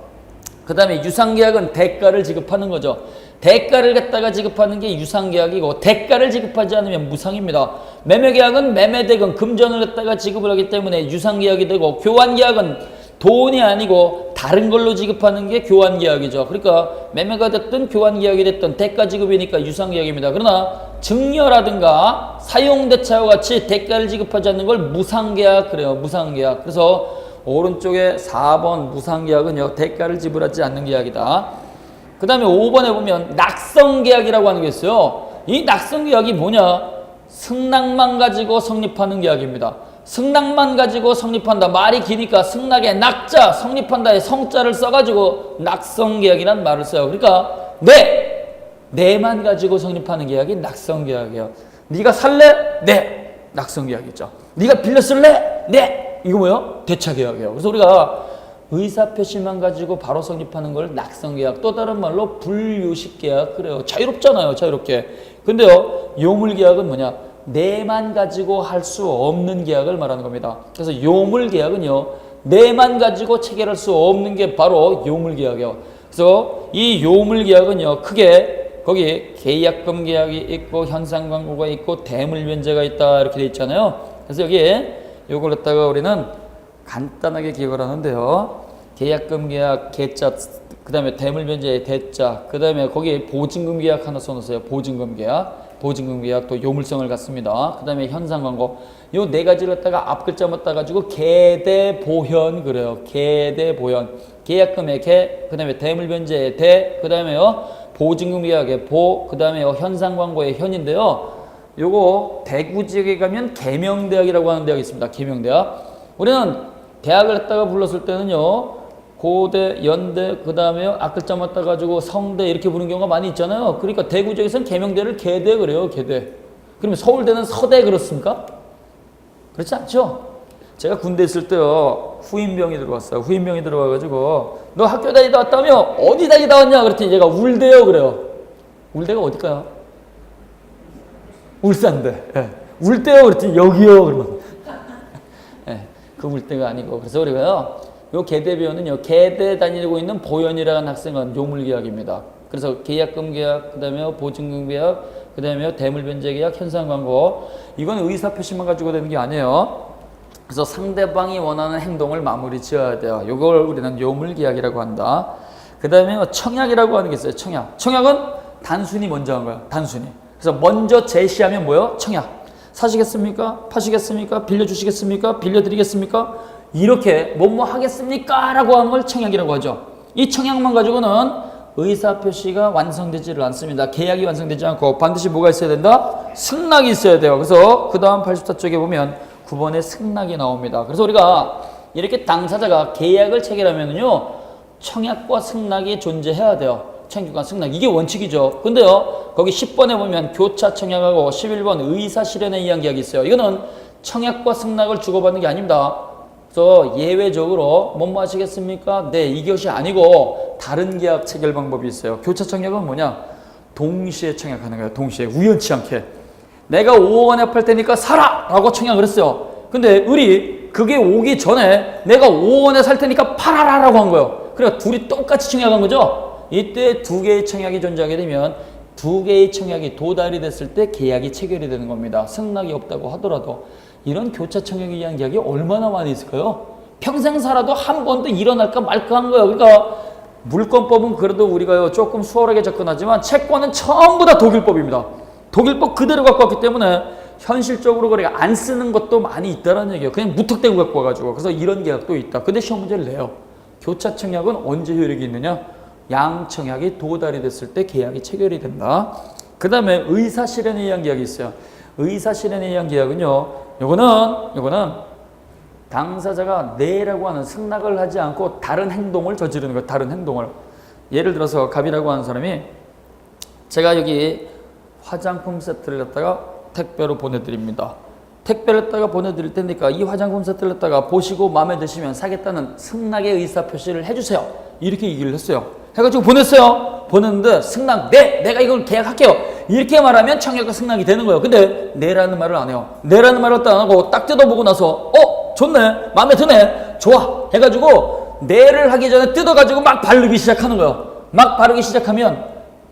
그 다음에 유상계약은 대가를 지급하는 거죠. 대가를 갖다가 지급하는 게 유상계약이고, 대가를 지급하지 않으면 무상입니다. 매매계약은 매매대금, 금전을 갖다가 지급을 하기 때문에 유상계약이 되고, 교환계약은 돈이 아니고 다른 걸로 지급하는 게 교환계약이죠. 그러니까 매매가 됐든 교환계약이 됐든 대가 지급이니까 유상계약입니다. 그러나 증여라든가 사용대차와 같이 대가를 지급하지 않는 걸 무상계약 그래요. 무상계약. 그래서 오른쪽에 4번 무상계약은요, 대가를 지불하지 않는 계약이다. 그 다음에 5번에 보면 낙성계약이라고 하는 게 있어요. 이 낙성계약이 뭐냐? 승낙만 가지고 성립하는 계약입니다. 승낙만 가지고 성립한다. 말이 기니까 승낙에 낙자, 성립한다에 성자를 써가지고 낙성계약이란 말을 써요. 그러니까 내만 가지고 성립하는 계약이 낙성계약이에요. 네가 살래? 네. 낙성계약이죠. 네가 빌려 쓸래? 네. 이거 뭐예요? 대차계약이에요. 그래서 우리가 의사표시만 가지고 바로 성립하는 걸 낙성계약, 또 다른 말로 불요식계약 그래요. 자유롭잖아요. 자유롭게. 근데요, 요물계약은 뭐냐? 내만 가지고 할 수 없는 계약을 말하는 겁니다. 그래서 요물계약은요, 내만 가지고 체결할 수 없는 게 바로 요물계약이에요. 그래서 이 요물계약은요, 크게 거기 계약금 계약이 있고 현상광고가 있고 대물변제가 있다 이렇게 돼 있잖아요. 그래서 여기에 요걸 갖다가 우리는 간단하게 기억을 하는데요. 계약금 계약 계자, 그 다음에 대물변제의 대자, 그 다음에 거기에 보증금 계약 하나 써놓으세요. 보증금 계약. 보증금 계약도 요물성을 갖습니다. 그 다음에 현상광고. 요 네 가지를 갖다가 앞글자만 따가지고 계대보현 그래요. 계대보현. 계약금의 계, 그 다음에 대물변제의 대, 그 다음에요, 보증금 계약의 보, 그 다음에요, 현상광고의 현인데요. 요거 대구 지역에 가면 계명대학이라고 하는 대학이 있습니다. 계명대학. 우리는 대학을 갖다가 불렀을 때는요, 고대, 연대, 그 다음에 앞글자만 따가지고 성대 이렇게 부르는 경우가 많이 있잖아요. 그러니까 대구 지역에서는 계명대를 계대 그래요. 계대. 그러면 서울대는 서대 그렇습니까? 그렇지 않죠? 제가 군대 있을 때요, 후임병이 들어왔어요. 후임병이 들어와가지고 너 학교 다니다 왔다며? 어디 다니다 왔냐? 그랬더니 얘가 울대요 그래요. 울대가 어딜까요? 울산대. 예. 울대요 그랬더니 여기요 그러면 예, 그 울대가 아니고. 그래서 우리가요, 요 계대비원은요, 계대 다니고 있는 보현이라는 학생은 요물계약입니다. 그래서 계약금 계약, 그 다음에 보증금 계약, 그 다음에 대물변제 계약, 현상광고. 이건 의사표시만 가지고 되는 게 아니에요. 그래서 상대방이 원하는 행동을 마무리 지어야 돼요. 요걸 우리는 요물계약이라고 한다. 그 다음에 청약이라고 하는 게 있어요. 청약. 청약은 단순히 먼저 한 거야. 단순히. 그래서 먼저 제시하면 뭐예요? 청약. 사시겠습니까? 파시겠습니까? 빌려주시겠습니까? 빌려드리겠습니까? 이렇게 뭐뭐 하겠습니까? 라고 하는 걸 청약이라고 하죠. 이 청약만 가지고는 의사표시가 완성되지를 않습니다. 계약이 완성되지 않고 반드시 뭐가 있어야 된다? 승낙이 있어야 돼요. 그래서 그 다음 84쪽에 보면 9번에 승낙이 나옵니다. 그래서 우리가 이렇게 당사자가 계약을 체결하면요, 청약과 승낙이 존재해야 돼요. 청약과 승낙. 이게 원칙이죠. 근데요, 거기 10번에 보면 교차 청약하고 11번 의사 실현에 의한 계약이 있어요. 이거는 청약과 승낙을 주고받는 게 아닙니다. 그래서 예외적으로 뭐뭐 하시겠습니까? 네, 이것이 아니고 다른 계약 체결 방법이 있어요. 교차 청약은 뭐냐? 동시에 청약하는 거예요. 동시에. 우연치 않게. 내가 5억 원에 팔 테니까 사라! 라고 청약을 했어요. 근데 우리 그게 오기 전에 내가 5억 원에 살 테니까 팔아라! 라고 한 거예요. 그러니까 둘이 똑같이 청약한 거죠? 이때 두 개의 청약이 존재하게 되면 두 개의 청약이 도달이 됐을 때 계약이 체결이 되는 겁니다. 승낙이 없다고 하더라도. 이런 교차 청약에 의한 계약이 얼마나 많이 있을까요? 평생 살아도 한 번도 일어날까 말까 한 거예요. 그러니까 물권법은 그래도 우리가 조금 수월하게 접근하지만 채권은 전부 다 독일법입니다. 독일법 그대로 갖고 왔기 때문에 현실적으로 우리가 안 쓰는 것도 많이 있다는 얘기예요. 그냥 무턱대고 갖고 와가지고. 그래서 이런 계약도 있다. 근데 시험 문제를 내요. 교차 청약은 언제 효력이 있느냐? 양청약이 도달이 됐을 때 계약이 체결이 된다. 그 다음에 의사실현에 의한 계약이 있어요. 의사실현에 의한 계약은요, 요거는 당사자가 내라고 하는 승낙을 하지 않고 다른 행동을 저지르는 거예요. 다른 행동을. 예를 들어서 갑이라고 하는 사람이 제가 여기 화장품 세트를 갖다가 택배로 보내드립니다. 택배를 갖다가 보내드릴 테니까 이 화장품 세트를 갖다가 보시고 마음에 드시면 사겠다는 승낙의 의사표시를 해주세요. 이렇게 얘기를 했어요. 해가지고 보냈어요. 보냈는데 승낙, 네, 내가 이걸 계약할게요. 이렇게 말하면 청약과 승낙이 되는 거예요. 근데 네라는 말을 안 해요. 네라는 말을 딱 안 하고 딱 뜯어보고 나서 좋네, 마음에 드네, 좋아 해가지고 네를 하기 전에 뜯어가지고 막 바르기 시작하는 거예요. 막 바르기 시작하면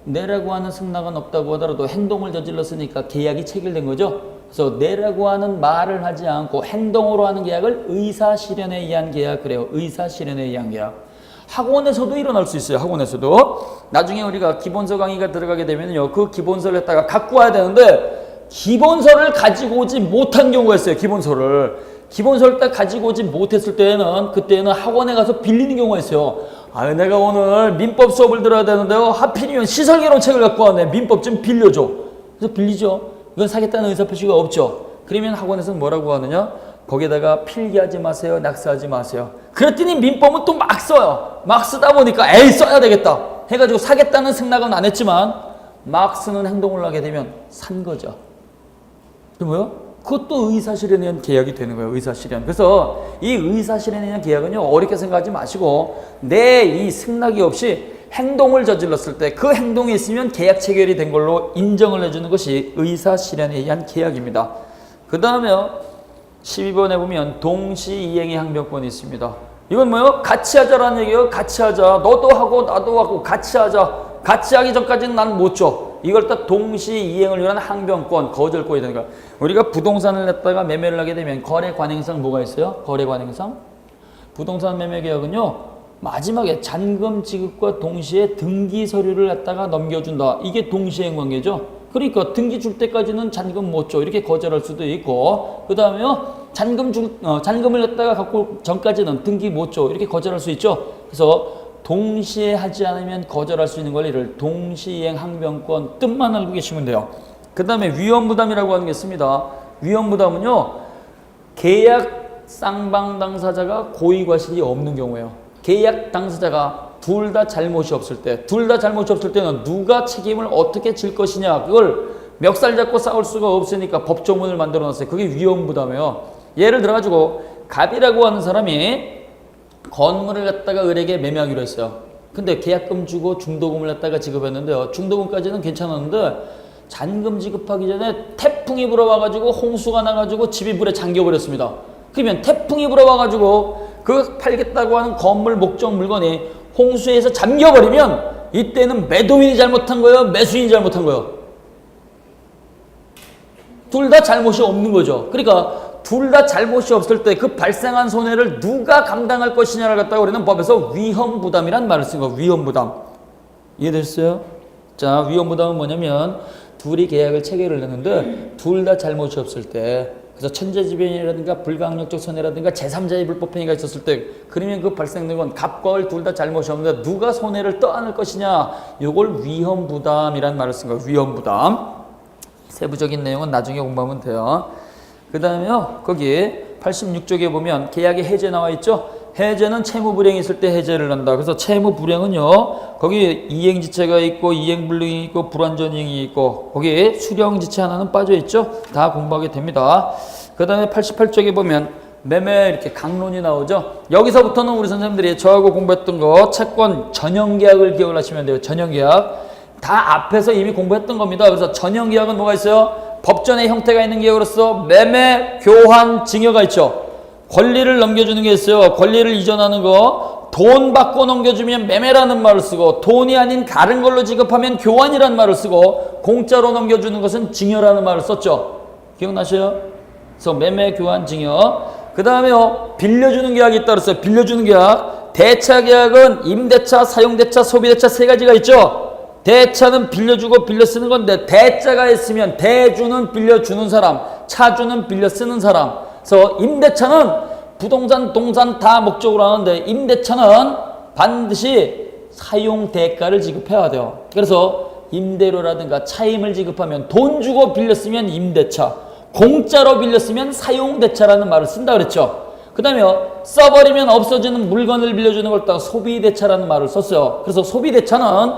네라고 하는 승낙은 없다고 하더라도 행동을 저질렀으니까 계약이 체결된 거죠. 그래서 네라고 하는 말을 하지 않고 행동으로 하는 계약을 의사실현에 의한 계약 그래요. 의사실현에 의한 계약. 학원에서도 일어날 수 있어요. 학원에서도. 나중에 우리가 기본서 강의가 들어가게 되면요. 그 기본서를 갖다가 갖고 와야 되는데 기본서를 가지고 오지 못한 경우가 있어요. 기본서를 딱 가지고 오지 못했을 때에는 그때는 학원에 가서 빌리는 경우가 있어요. 내가 오늘 민법 수업을 들어야 되는데요. 하필이면 시설개론 책을 갖고 왔네. 민법 좀 빌려줘. 그래서 빌리죠. 이건 사겠다는 의사표시가 없죠. 그러면 학원에서는 뭐라고 하느냐? 거기에다가 필기하지 마세요. 낙서하지 마세요. 그랬더니 민법은 또 막 써요. 막 쓰다 보니까 에이 써야 되겠다 해가지고 사겠다는 승낙은 안 했지만 막 쓰는 행동을 하게 되면 산 거죠. 그 뭐요? 그것도 의사실현에 의한 계약이 되는 거예요. 의사실현. 그래서 이 의사실현에 의한 계약은요. 어렵게 생각하지 마시고 내 이 승낙이 없이 행동을 저질렀을 때 그 행동이 있으면 계약 체결이 된 걸로 인정을 해주는 것이 의사실현에 의한 계약입니다. 그 다음에요. 12번에 보면 동시이행의 항변권이 있습니다. 이건 뭐예요? 같이 하자라는 얘기예요. 같이 하자. 너도 하고 나도 하고 같이 하자. 같이 하기 전까지는 난 못 줘. 이걸 딱 동시이행을 위한 항변권, 거절권이 되는 거야. 우리가 부동산을 냈다가 매매를 하게 되면 거래 관행상 뭐가 있어요? 거래 관행상? 부동산 매매 계약은요. 마지막에 잔금 지급과 동시에 등기 서류를 갖다가 넘겨준다. 이게 동시이행 관계죠. 그러니까 등기 줄 때까지는 잔금 못 줘. 이렇게 거절할 수도 있고 그 다음에요. 잔금을 갖다가 갖고 전까지는 등기 못 줘. 이렇게 거절할 수 있죠. 그래서 동시에 하지 않으면 거절할 수 있는 권리를 동시이행 항변권 뜻만 알고 계시면 돼요. 그 다음에 위험부담이라고 하는 게 있습니다. 위험부담은요. 계약 쌍방 당사자가 고의과실이 없는 경우예요. 계약 당사자가 둘 다 잘못이 없을 때, 는 누가 책임을 어떻게 질 것이냐 그걸 멱살 잡고 싸울 수가 없으니까 법조문을 만들어 놨어요. 그게 위험부담이에요. 예를 들어가지고 갑이라고 하는 사람이 건물을 갖다가 을에게 매매하기로 했어요. 근데 계약금 주고 중도금을 갖다가 지급했는데요. 중도금까지는 괜찮았는데 잔금 지급하기 전에 태풍이 불어와가지고 홍수가 나가지고 집이 불에 잠겨버렸습니다. 그러면 태풍이 불어와가지고 그 팔겠다고 하는 건물 목적 물건이 홍수에서 잠겨버리면 이때는 매도인이 잘못한 거예요? 매수인이 잘못한 거예요? 둘 다 잘못이 없는 거죠. 그러니까 둘 다 잘못이 없을 때 그 발생한 손해를 누가 감당할 것이냐를 갖다가 우리는 법에서 위험부담이란 말을 쓴 거예요. 위험부담. 이해됐어요? 자, 위험부담은 뭐냐면 둘이 계약을 체결을 했는데 둘 다 잘못이 없을 때 그래서 천재지변이라든가 불가항력적 손해라든가 제3자의 불법행위가 있었을 때 그러면 그 발생된 건 갑과 을 둘 다 잘못이 없는데 누가 손해를 떠안을 것이냐 이걸 위험부담이란 말을 쓴 거예요. 위험부담. 세부적인 내용은 나중에 공부하면 돼요. 그 다음에요. 거기 86쪽에 보면 계약의 해제 나와 있죠. 해제는 채무불이행이 있을 때 해제를 한다. 그래서 채무불이행은요. 거기 이행지체가 있고 이행불능이 있고 불완전이행이 있고 거기 수령지체 하나는 빠져 있죠. 다 공부하게 됩니다. 그 다음에 88쪽에 보면 매매 이렇게 강론이 나오죠. 여기서부터는 우리 선생님들이 저하고 공부했던 거 채권 전형계약을 기억을 하시면 돼요. 전형계약. 다 앞에서 이미 공부했던 겁니다. 그래서 전형계약은 뭐가 있어요? 법전의 형태가 있는 계약으로서 매매, 교환, 증여가 있죠. 권리를 넘겨주는 게 있어요. 권리를 이전하는 거. 돈 받고 넘겨주면 매매라는 말을 쓰고 돈이 아닌 다른 걸로 지급하면 교환이라는 말을 쓰고 공짜로 넘겨주는 것은 증여라는 말을 썼죠. 기억나셔요? 그래서 매매, 교환, 증여. 그 다음에요. 빌려주는 계약이 있다 그랬어요. 빌려주는 계약. 대차 계약은 임대차, 사용대차, 소비대차 세 가지가 있죠. 대차는 빌려주고 빌려 쓰는 건데 대자가 있으면 대주는 빌려주는 사람, 차주는 빌려 쓰는 사람. 그래서 임대차는 부동산, 동산 다 목적으로 하는데 임대차는 반드시 사용 대가를 지급해야 돼요. 그래서 임대료라든가 차임을 지급하면 돈 주고 빌려 쓰면 임대차, 공짜로 빌려 쓰면 사용 대차라는 말을 쓴다 그랬죠. 그 다음에 써버리면 없어지는 물건을 빌려주는 걸 갖다가 소비대차라는 말을 썼어요. 그래서 소비대차는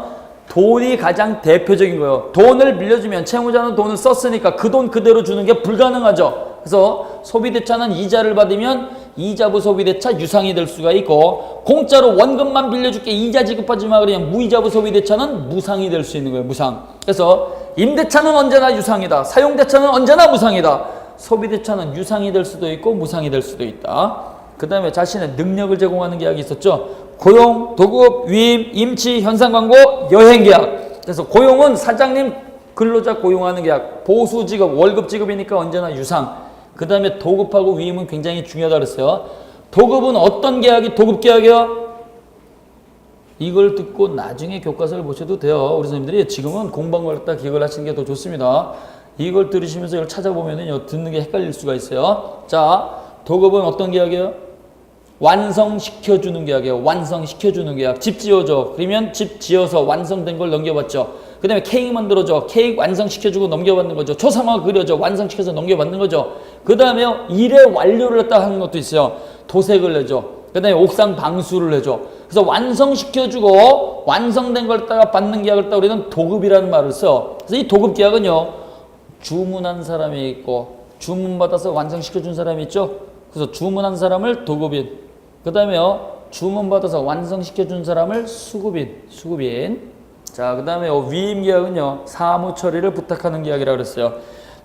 돈이 가장 대표적인 거예요. 돈을 빌려주면 채무자는 돈을 썼으니까 그 돈 그대로 주는 게 불가능하죠. 그래서 소비대차는 이자를 받으면 이자부 소비대차 유상이 될 수가 있고, 공짜로 원금만 빌려줄게 이자 지급하지 마 그러면 무이자부 소비대차는 무상이 될 수 있는 거예요. 무상. 그래서 임대차는 언제나 유상이다. 사용대차는 언제나 무상이다. 소비대차는 유상이 될 수도 있고 무상이 될 수도 있다. 그 다음에 자신의 능력을 제공하는 계약이 있었죠. 고용, 도급, 위임, 임치, 현상광고, 여행계약. 그래서 고용은 사장님 근로자 고용하는 계약, 보수 지급, 월급 지급이니까 언제나 유상. 그 다음에 도급하고 위임은 굉장히 중요하다 그랬어요. 도급은 어떤 계약이 도급계약이요? 이걸 듣고 나중에 교과서를 보셔도 돼요. 우리 선생님들이 지금은 공부한 걸 갖다 기억을 하시는 게 더 좋습니다. 이걸 들으시면서 이걸 찾아보면은 듣는 게 헷갈릴 수가 있어요. 자, 도급은 어떤 계약이에요? 완성시켜주는 계약이에요. 완성시켜주는 계약. 집 지어줘. 그러면 집 지어서 완성된 걸 넘겨받죠. 그 다음에 케이크 만들어줘. 케이크 완성시켜주고 넘겨받는 거죠. 초상화 그려줘. 완성시켜서 넘겨받는 거죠. 그 다음에 일의 완료를 갖다 하는 것도 있어요. 도색을 내줘. 그 다음에 옥상 방수를 해줘. 그래서 완성시켜주고 완성된 걸 갖다가 받는 계약을 갖다 우리는 도급이라는 말을 써. 그래서 이 도급 계약은요, 주문한 사람이 있고 주문받아서 완성시켜준 사람이 있죠. 그래서 주문한 사람을 도급인, 그 다음에요 주문받아서 완성시켜준 사람을 수급인. 자, 그 다음에 위임계약은요 사무처리를 부탁하는 계약이라고 그랬어요.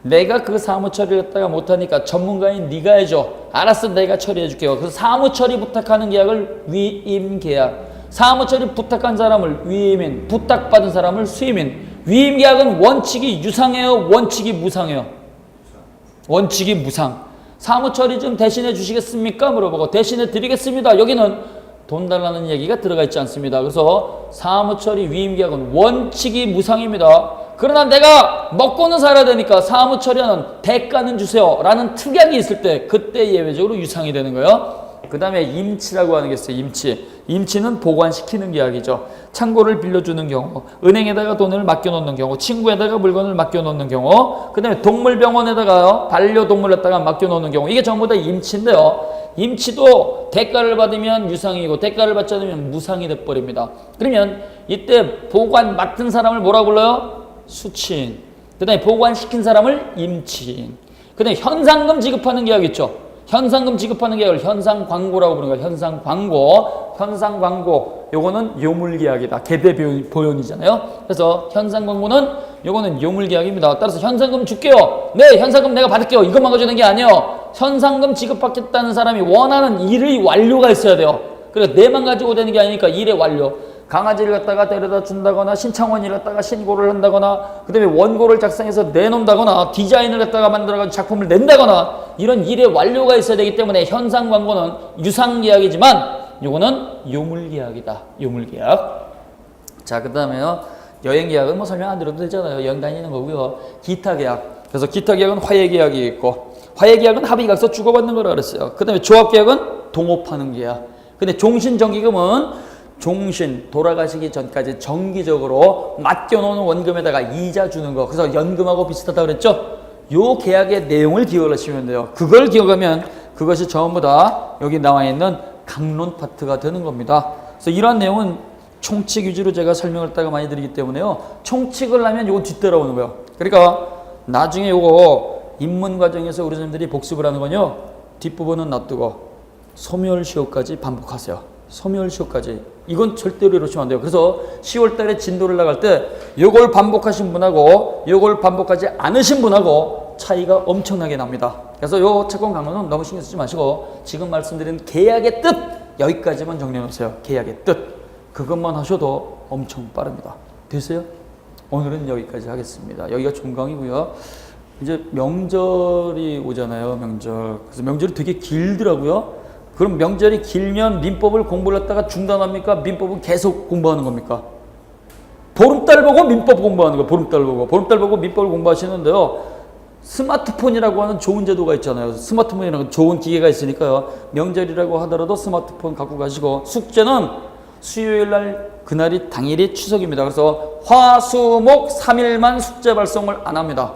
내가 그 사무처리를 갖다가 못하니까 전문가인 네가 해줘. 알았어, 내가 처리해줄게요. 그래서 사무처리 부탁하는 계약을 위임계약. 사무처리 부탁한 사람을 위임인, 부탁받은 사람을 수임인. 위임계약은 원칙이 유상해요, 원칙이 무상해요? 원칙이 무상. 사무처리 좀 대신해 주시겠습니까? 물어보고 대신해 드리겠습니다. 여기는 돈 달라는 얘기가 들어가 있지 않습니다. 그래서 사무처리 위임계약은 원칙이 무상입니다. 그러나 내가 먹고는 살아야 되니까 사무처리하는 대가는 주세요 라는 특약이 있을 때 그때 예외적으로 유상이 되는 거예요. 그 다음에 임치라고 하는 게 있어요. 임치는 보관시키는 계약이죠. 창고를 빌려주는 경우, 은행에다가 돈을 맡겨놓는 경우, 친구에다가 물건을 맡겨놓는 경우, 그 다음에 동물병원에다가 반려동물을 갖다가 맡겨놓는 경우, 이게 전부 다 임치인데요. 임치도 대가를 받으면 유상이고 대가를 받지 않으면 무상이 돼버립니다. 그러면 이때 보관 맡은 사람을 뭐라고 불러요? 수취인. 그 다음에 보관시킨 사람을 임치인. 그 다음에 현상금 지급하는 계약 있죠. 현상금 지급하는 계약을 현상광고라고 부르는 거예요. 현상광고. 요거는 요물계약이다. 개대보연이잖아요. 그래서 현상광고는 요거는 요물계약입니다. 따라서 현상금 줄게요. 네, 현상금 내가 받을게요. 이것만 가져오는 게 아니에요. 현상금 지급받겠다는 사람이 원하는 일의 완료가 있어야 돼요. 그러니까 내만 가지고 되는 게 아니니까 일의 완료. 강아지를 갖다가 데려다 준다거나 신창원이를 갖다가 신고를 한다거나 그 다음에 원고를 작성해서 내놓는다거나 디자인을 갖다가 만들어가지고 작품을 낸다거나 이런 일의 완료가 있어야 되기 때문에 현상 광고는 유상계약이지만 요거는 요물계약이다. 요물계약. 자, 그 다음에요 여행계약은 뭐 설명 안 드려도 되잖아요. 여행 다니는 거고요. 기타계약. 그래서 기타계약은 화해계약이 있고 화해계약은 합의각서 주고받는 거라 그랬어요. 그 다음에 조합계약은 동업하는 계약. 근데 종신정기금은 돌아가시기 전까지 정기적으로 맡겨놓은 원금에다가 이자 주는 거. 그래서 연금하고 비슷하다 그랬죠? 요 계약의 내용을 기억을 하시면 돼요. 그걸 기억하면 그것이 전부 다 여기 나와 있는 강론 파트가 되는 겁니다. 그래서 이러한 내용은 총칙 위주로 제가 설명을 따가 많이 드리기 때문에요. 총칙을 하면 요건 뒤따라오는 거예요. 그러니까 나중에 요거 입문 과정에서 우리 선생님들이 복습을 하는 건요. 뒷부분은 놔두고 소멸시효까지 반복하세요. 소멸시효까지. 이건 절대로 이러시면 안 돼요. 그래서 10월 달에 진도를 나갈 때 요걸 반복하신 분하고 요걸 반복하지 않으신 분하고 차이가 엄청나게 납니다. 그래서 요 채권 강론은 너무 신경 쓰지 마시고 지금 말씀드린 계약의 뜻 여기까지만 정리해 놓으세요. 계약의 뜻. 그것만 하셔도 엄청 빠릅니다. 됐어요? 오늘은 여기까지 하겠습니다. 여기가 종강이고요. 이제 명절이 오잖아요. 명절. 그래서 명절이 되게 길더라고요. 그럼 명절이 길면 민법을 공부를 했다가 중단합니까? 민법은 계속 공부하는 겁니까? 보름달 보고 민법 공부하는 거예요. 보름달 보고 민법을 공부하시는데요. 스마트폰이라고 하는 좋은 제도가 있잖아요. 스마트폰이라는 좋은 기계가 있으니까요. 명절이라고 하더라도 스마트폰 갖고 가시고 숙제는 수요일 날 그날이 당일이 추석입니다. 그래서 화, 수, 목 3일만 숙제 발송을 안 합니다.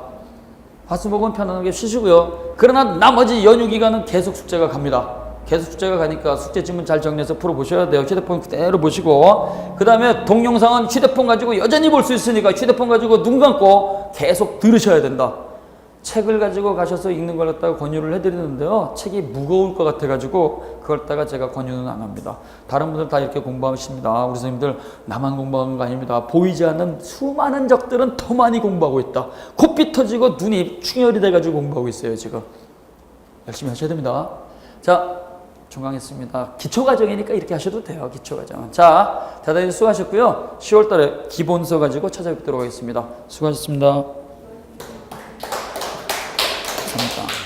화, 수, 목은 편안하게 쉬시고요. 그러나 나머지 연휴 기간은 계속 숙제가 갑니다. 계속 숙제가 가니까 숙제 지문 잘 정리해서 풀어보셔야 돼요. 휴대폰 그대로 보시고. 그 다음에 동영상은 휴대폰 가지고 여전히 볼 수 있으니까 휴대폰 가지고 눈 감고 계속 들으셔야 된다. 책을 가지고 가셔서 읽는 걸 갖다가 권유를 해드리는데요. 책이 무거울 것 같아가지고 그걸 갖다가 제가 권유는 안 합니다. 다른 분들 다 이렇게 공부하십니다. 우리 선생님들 나만 공부하는 거 아닙니다. 보이지 않는 수많은 적들은 더 많이 공부하고 있다. 코피 터지고 눈이 충혈이 돼가지고 공부하고 있어요. 지금 열심히 하셔야 됩니다. 자, 종강했습니다. 기초과정이니까 이렇게 하셔도 돼요. 기초과정. 자, 대단히 수고하셨고요. 10월 달에 기본서 가지고 찾아뵙도록 하겠습니다. 수고하셨습니다. 감사합니다.